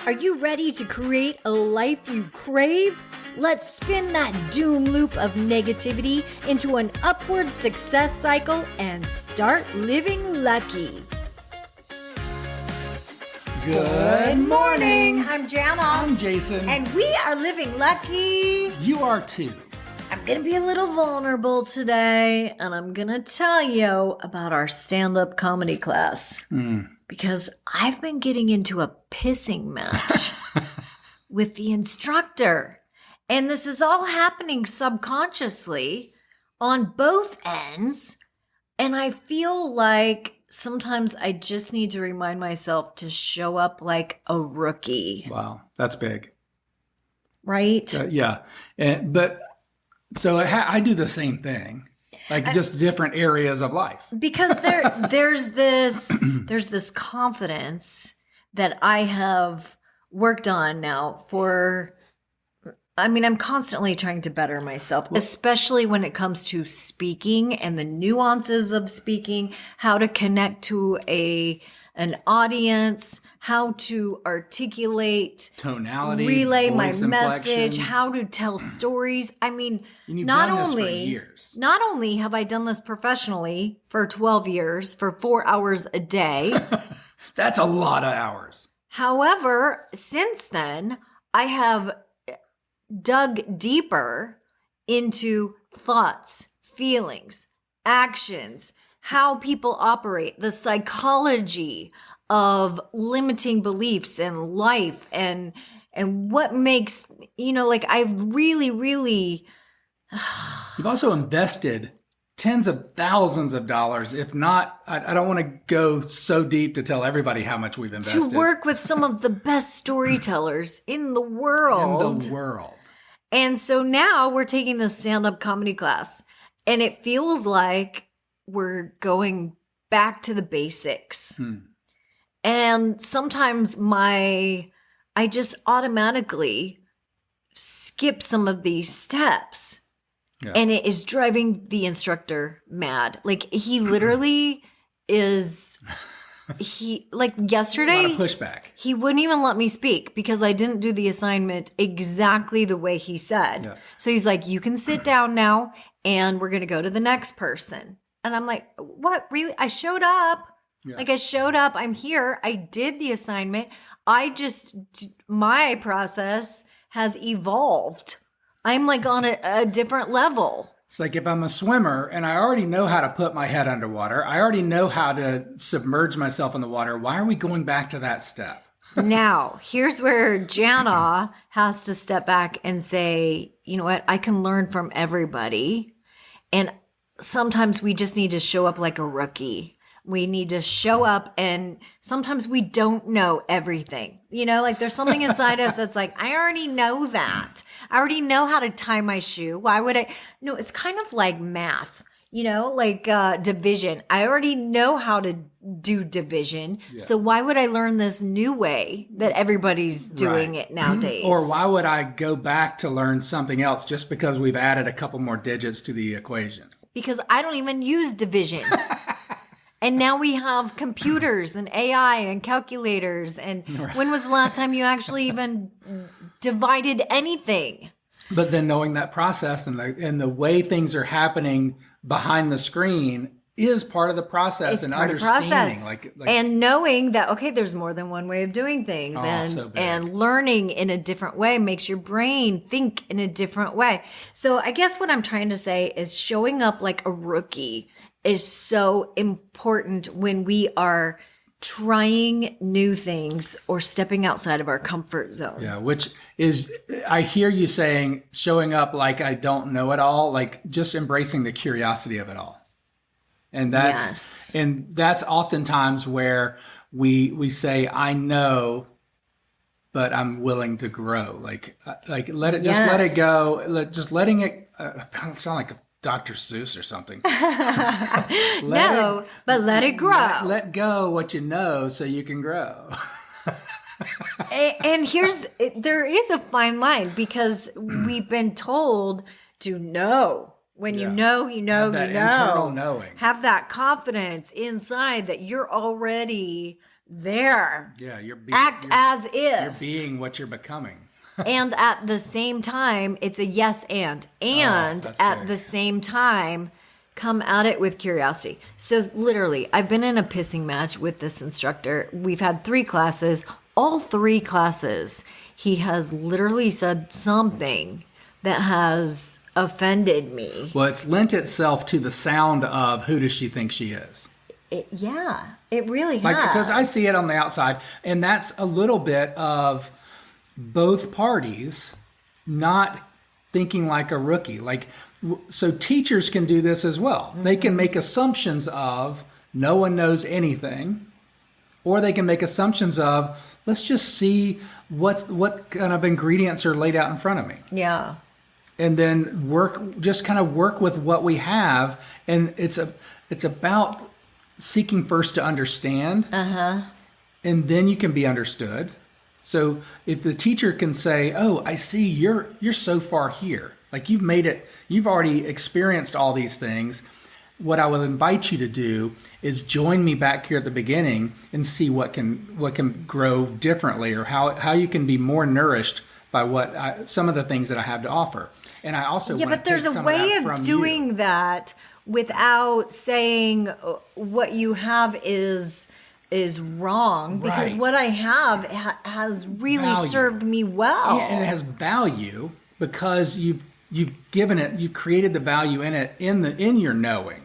Are you ready to create a life you crave? Let's spin that doom loop of negativity into an upward success cycle and start living lucky. Good morning. I'm Jana. I'm Jason. And we are living lucky. You are too. I'm going to be a little vulnerable today, and I'm going to tell you about our stand-up comedy class. Because I've been getting into a pissing match with the instructor. And this is all happening subconsciously on both ends. And I feel like sometimes I just need to remind myself to show up like a rookie. Wow, that's big. Right? Yeah. So I do the same thing. Like just different areas of life. Because there's this confidence that I have worked on now I'm constantly trying to better myself, especially when it comes to speaking and the nuances of speaking, how to connect to an audience, how to articulate, tonality, relay my voice message, inflection. how to tell stories. I mean, And you've not done this for only years. not only have I done this professionally for 12 years, for 4 hours a day. That's a lot of hours. However, since then, I have dug deeper into thoughts, feelings, actions, how people operate, the psychology of limiting beliefs in life and what makes, I've really You've also invested tens of thousands of dollars, if not, I don't want to go so deep to tell everybody how much we've invested. to work with some of the best storytellers in the world. And so now we're taking this stand-up comedy class, and it feels like we're going back to the basics. And sometimes I just automatically skip some of these steps. Yeah. And it is driving the instructor mad. Like he literally is, yesterday, A lot of pushback. he wouldn't even let me speak because I didn't do the assignment exactly the way he said. Yeah. So he's like, you can sit down now and we're going to go to the next person. And I'm like, what? Really? I showed up. Yeah. I showed up. I'm here. I did the assignment. My process has evolved. I'm on a different level. It's like if I'm a swimmer and I already know how to put my head underwater, I already know how to submerge myself in the water. Why are we going back to that step? Now, here's where Jana has to step back and say, you know what? I can learn from everybody. And sometimes we just need to show up like a rookie. We need to show up, and sometimes we don't know everything. There's something inside us that's like, I already know that. I already know how to tie my shoe. Why would I? No, it's kind of like math, division. I already know how to do division. Yeah. So why would I learn this new way that everybody's doing it nowadays? Or why would I go back to learn something else just because we've added a couple more digits to the equation? Because I don't even use division. And now we have computers and AI and calculators. And when was the last time you actually even divided anything? But then knowing that process and the way things are happening behind the screen is part of the process. It's and understanding. And knowing that, okay, there's more than one way of doing things. And learning in a different way makes your brain think in a different way. So I guess what I'm trying to say is showing up like a rookie is so important when we are trying new things or stepping outside of our comfort zone. Yeah, which is, I hear you saying, showing up like I don't know it all, like just embracing the curiosity of it all. And that's oftentimes where we say, I know, but I'm willing to grow. Just let it go. Just letting it sound like a Dr. Seuss or something. But let it grow. Let go what you know so you can grow. And there is a fine line because we've been told to know. When you know, Have that internal knowing. Have that confidence inside that you're already there. Yeah, As if. You're being what you're becoming. And at the same time, it's a yes and. And at the same time, come at it with curiosity. So literally, I've been in a pissing match with this instructor. We've had 3 classes. All 3 classes, he has literally said something that has offended me. Well, it's lent itself to the sound of who does she think she is? It really has. Because I see it on the outside, and that's a little bit of both parties not thinking like a rookie. So teachers can do this as well. Mm-hmm. They can make assumptions of no one knows anything, or they can make assumptions of let's just see what kind of ingredients are laid out in front of me. Yeah. And then work with what we have, and it's about seeking first to understand, and then you can be understood. So if the teacher can say, "Oh, I see you're so far here, like you've made it, you've already experienced all these things. What I will invite you to do is join me back here at the beginning and see what can grow differently, or how you can be more nourished by some of the things that I have to offer." And I also but there's a way of doing that without saying what you have is wrong, because what I have has really served me well. Yeah, and it has value because you've given it, you've created the value in it in your knowing.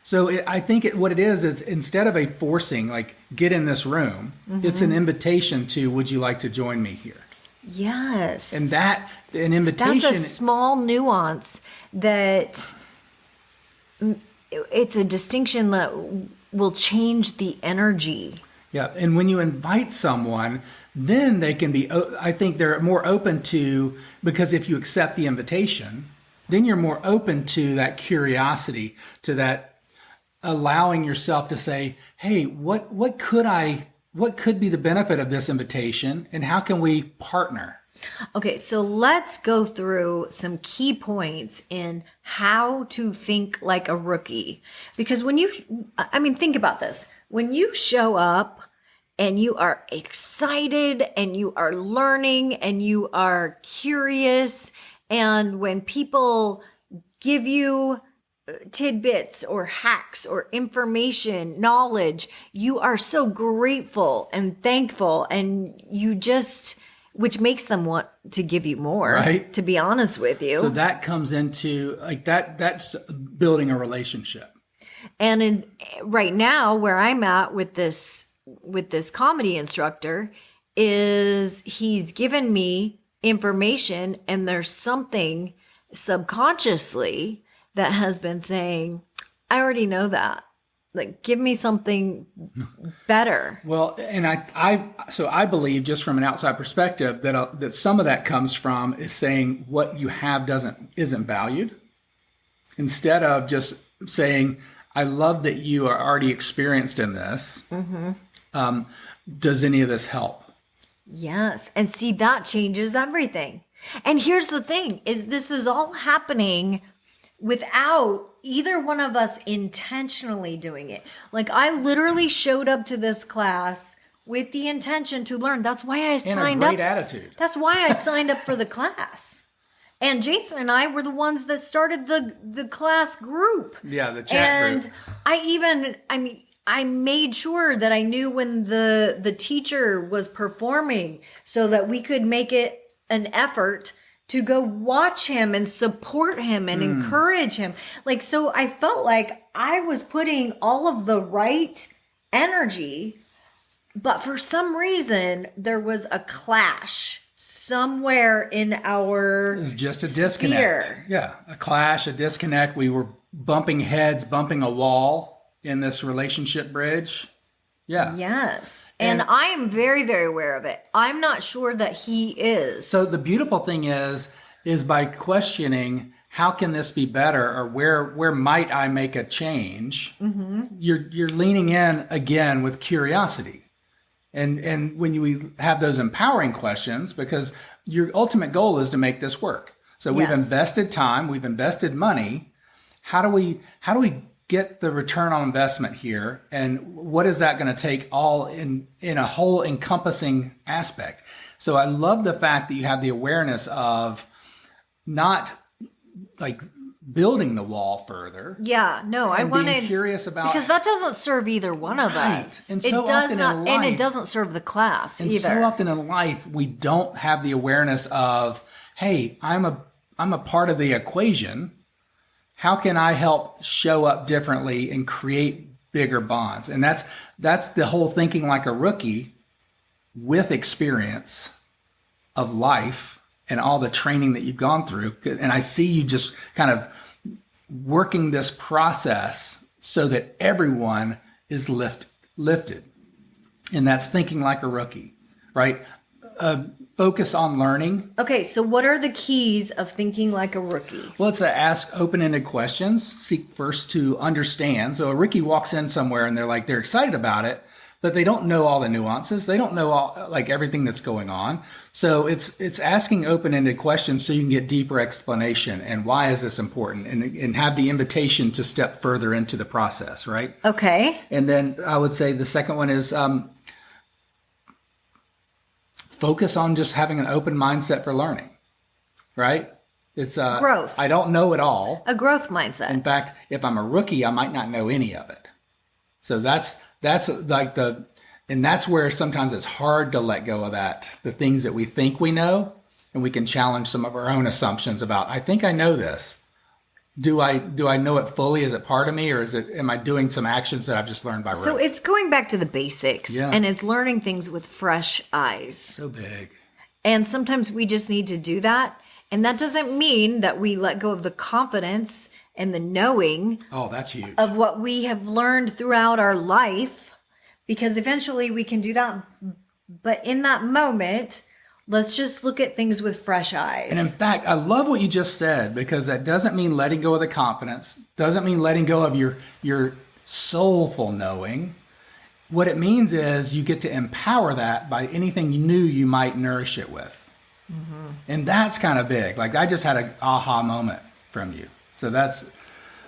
So I think what it is instead of a forcing, like get in this room, it's an invitation to, would you like to join me here? Yes. And an invitation. That's a small nuance that it's a distinction that will change the energy. Yeah. And when you invite someone, then they can be, I think they're more open to, because if you accept the invitation, then you're more open to that curiosity, to that allowing yourself to say, hey, what could be the benefit of this invitation, and how can we partner? Okay, so let's go through some key points in how to think like a rookie. Because think about this. When you show up and you are excited and you are learning and you are curious, and when people give you tidbits or hacks or information, knowledge, you are so grateful and thankful, and which makes them want to give you more, right? To be honest with you. So that comes into that's building a relationship. And right now where I'm at with this comedy instructor is he's given me information, and there's something subconsciously that has been saying, I already know that. Like, give me something better. Well, and I believe, just from an outside perspective, that some of that comes from is saying what you have isn't valued, instead of just saying, I love that you are already experienced in this. Mm-hmm. Does any of this help? Yes. And see, that changes everything. And here's the thing, is this is all happening without either one of us intentionally doing it. Like, I literally showed up to this class with the intention to learn. That's why I signed up. And a great attitude. That's why I signed up for the class. And Jason and I were the ones that started the class group. Yeah, the chat group. And I made sure that I knew when the teacher was performing, so that we could make it an effort to go watch him and support him and encourage him. Like, so I felt like I was putting all of the right energy, but for some reason there was a clash somewhere in our It was just a disconnect. sphere. Yeah, a clash, a disconnect. We were bumping heads, bumping a wall in this relationship bridge. Yeah. Yes. And I am very, very aware of it. I'm not sure that he is. So the beautiful thing is by questioning, how can this be better, or where might I make a change? Mm-hmm. You're leaning in again with curiosity. And when we have those empowering questions, because your ultimate goal is to make this work. So we've invested time, we've invested money. How do we get the return on investment here, and what is that going to take all in a whole encompassing aspect. So I love the fact that you have the awareness of not like building the wall further. Yeah, no, I wanted being curious about, because that doesn't serve either one of us. And so it does often not, in life, and it doesn't serve the class and either. so often in life, we don't have the awareness of, hey, I'm a part of the equation. How can I help show up differently and create bigger bonds? And that's the whole thinking like a rookie with experience of life and all the training that you've gone through. And I see you just kind of working this process so that everyone is lifted. And that's thinking like a rookie, right? Focus on learning. Okay, so what are the keys of thinking like a rookie? Well, it's to ask open-ended questions, seek first to understand. So a rookie walks in somewhere and they're excited about it, but they don't know all the nuances. They don't know all, like, everything that's going on. So it's asking open-ended questions so you can get deeper explanation and why is this important, and have the invitation to step further into the process, right? Okay. And then I would say the second one is focus on just having an open mindset for learning, right? It's growth. I don't know it all. A growth mindset. In fact, if I'm a rookie, I might not know any of it. So that's like and that's where sometimes it's hard to let go of that, the things that we think we know, and we can challenge some of our own assumptions about, I think I know this. Do I know it fully? Is it part of me, or am I doing some actions that I've just learned by rote? So it's going back to the basics, and it's learning things with fresh eyes. So big. And sometimes we just need to do that. And that doesn't mean that we let go of the confidence and the knowing that's huge, of what we have learned throughout our life, because eventually we can do that. But in that moment, let's just look at things with fresh eyes. And in fact, I love what you just said, because that doesn't mean letting go of the confidence, doesn't mean letting go of your soulful knowing. What it means is you get to empower that by anything new you might nourish it with. Mm-hmm. And that's kind of big. Like, I just had an aha moment from you. So that's,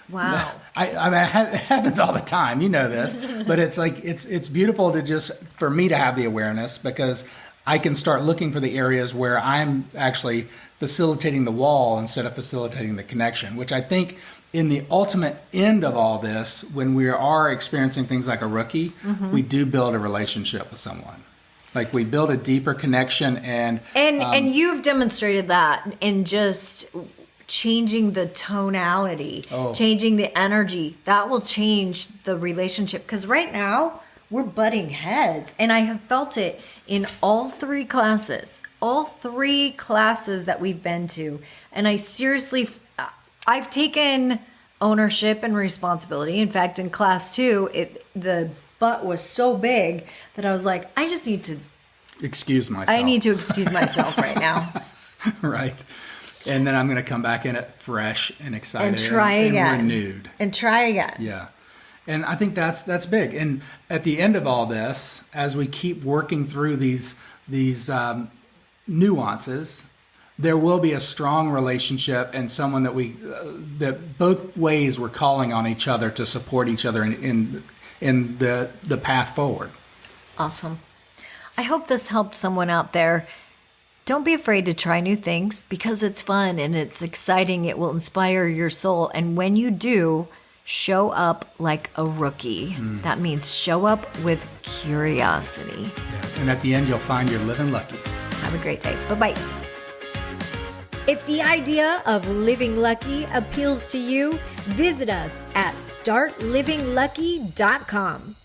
wow. I mean, it happens all the time. You know this, but it's like, it's beautiful to just, for me to have the awareness, because I can start looking for the areas where I'm actually facilitating the wall instead of facilitating the connection, which I think in the ultimate end of all this, when we are experiencing things like a rookie, we do build a relationship with someone. Like, we build a deeper connection, and you've demonstrated that in just changing the tonality, changing the energy. That will change the relationship, because right now we're butting heads, and I have felt it in all three classes that we've been to. And I've taken ownership and responsibility. In fact, in class 2, the butt was so big that I was like, I just need to excuse myself. I need to excuse myself right now. Right. And then I'm going to come back in it fresh and excited and try again. And renewed. And try again. Yeah. And I think that's big. And at the end of all this, as we keep working through these nuances, there will be a strong relationship, and someone that both ways we're calling on each other to support each other in the path forward. Awesome. I hope this helped someone out there. Don't be afraid to try new things, because it's fun and it's exciting. It will inspire your soul. And when you do, show up like a rookie. That means show up with curiosity. Yeah. And at the end, you'll find you're living lucky. Have a great day. Bye-bye. If the idea of living lucky appeals to you, visit us at startlivinglucky.com.